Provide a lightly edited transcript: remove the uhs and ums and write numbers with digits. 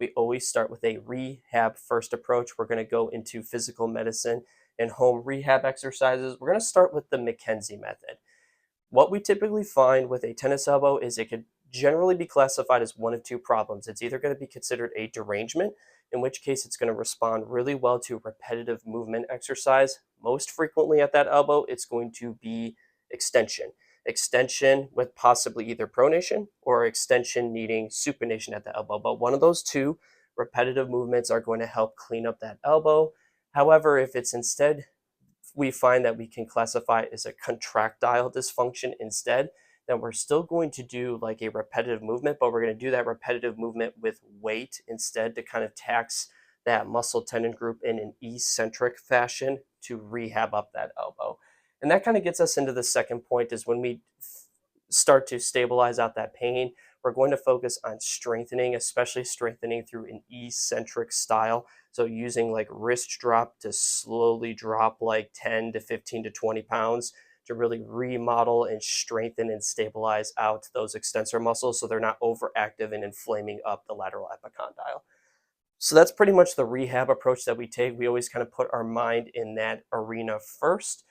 we always start with a rehab first approach. We're going to go into physical medicine and home rehab exercises. We're going to start with the McKenzie method. What we typically find with a tennis elbow is it could generally be classified as one of two problems. It's either going to be considered a derangement, in which case it's going to respond really well to repetitive movement exercise. Most frequently at that elbow, it's going to be extension. Extension with possibly either pronation or extension needing supination at the elbow. But one of those two repetitive movements are going to help clean up that elbow. However, if it's instead we find that we can classify it as a contractile dysfunction instead, then we're still going to do like a repetitive movement, but we're going to do that repetitive movement with weight instead to kind of tax that muscle tendon group in an eccentric fashion to rehab up that elbow. And that kind of gets us into the second point is when we start to stabilize out that pain, we're going to focus on strengthening, especially strengthening through an eccentric style. So using like wrist drop to slowly drop like 10 to 15 to 20 pounds to really remodel and strengthen and stabilize out those extensor muscles so they're not overactive and inflaming up the lateral epicondyle. So that's pretty much the rehab approach that we take. We always kind of put our mind in that arena first.